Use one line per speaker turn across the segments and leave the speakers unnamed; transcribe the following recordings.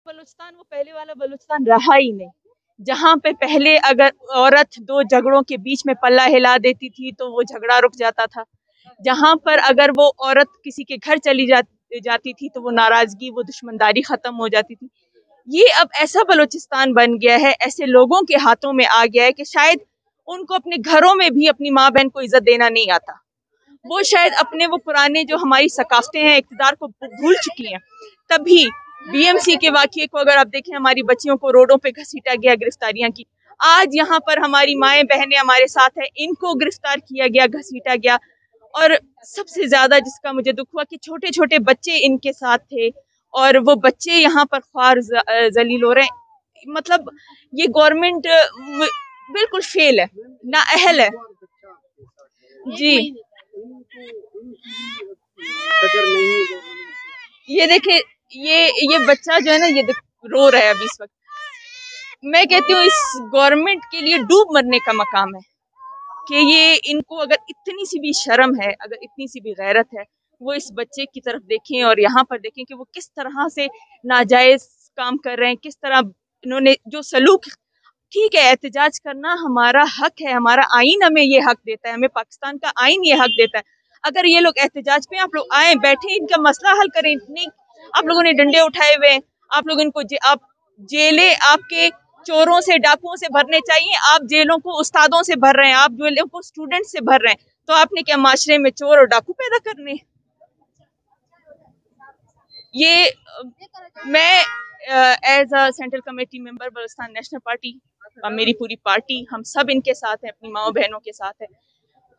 बलूचिस्तान वो पहले वाला बलूचिस्तान रहा ही नहीं, जहाँ पे पहले अगर औरत दो झगड़ों के बीच में पल्ला हिला देती थी तो वो झगड़ा रुक जाता था। जहाँ पर अगर वो औरत किसी के घर चली जाती थी तो वो नाराजगी, वो दुश्मनदारी खत्म हो जाती थी। ये अब ऐसा बलूचिस्तान बन गया है, ऐसे लोगों के हाथों में आ गया है कि शायद उनको अपने घरों में भी अपनी माँ बहन को इज्जत देना नहीं आता। वो शायद अपने वो पुराने जो हमारी सकाफतें हैं, इक़्तिदार को भूल चुकी हैं। तभी बीएमसी के वाक़ये को अगर आप देखें, हमारी बच्चियों को रोडों पे घसीटा गया, गिरफ्तारियां की। आज यहाँ पर हमारी माएँ बहनें हमारे साथ हैं, इनको गिरफ्तार किया गया, घसीटा गया। और सबसे ज्यादा जिसका मुझे दुख हुआ कि छोटे छोटे बच्चे इनके साथ थे और वो बच्चे यहाँ पर ख्वार जलील हो रहे हैं। मतलब ये गवर्नमेंट बिल्कुल फेल है, नाअहल है जी। ये देखे, ये बच्चा जो है ना, ये रो रहा है अभी इस वक्त। मैं कहती हूँ इस गवर्नमेंट के लिए डूब मरने का मकाम है कि ये इनको अगर इतनी सी भी शर्म है, अगर इतनी सी भी गैरत है, वो इस बच्चे की तरफ देखें और यहाँ पर देखें कि वो किस तरह से नाजायज काम कर रहे हैं, किस तरह इन्होंने जो सलूक। ठीक है, एहतजाज करना हमारा हक है, हमारा आइन हमें ये हक देता है, हमें पाकिस्तान का आइन ये हक देता है। अगर ये लोग एहतजाज पे आप लोग आए, बैठे, इनका मसला हल करें। नहीं, आप लोगों ने डंडे उठाए हुए हैं, आप लोग इनको आप जेलें आपके चोरों से, डाकुओं से भरने चाहिए। आप जेलों को उस्तादों से भर रहे हैं, आप जेलों को स्टूडेंट से भर रहे हैं, तो आपने क्या माशरे में चोर और डाकू पैदा करने? ये मैं as a central committee member Balochistan national party, मेरी पूरी पार्टी, हम सब इनके साथ हैं, अपनी माओ बहनों के साथ है।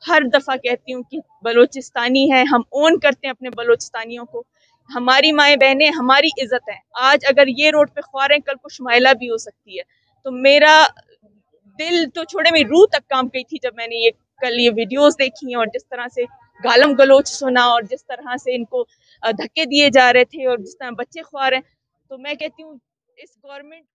हर दफा कहती हूँ कि बलोचिस्तानी है, हम ओन करते हैं अपने बलोचिस्तानियों को। हमारी माएँ बहनें हमारी इज्जत है। आज अगर ये रोड पे ख्वार हैं, कल को शुमाइला भी हो सकती है। तो मेरा दिल तो छोड़े, मेरी रूह तक काम गई थी जब मैंने ये कल ये वीडियोस देखी और जिस तरह से गालम गलोच सुना और जिस तरह से इनको धक्के दिए जा रहे थे और जिस तरह बच्चे ख्वार हैं। तो मैं कहती हूँ इस गवर्नमेंट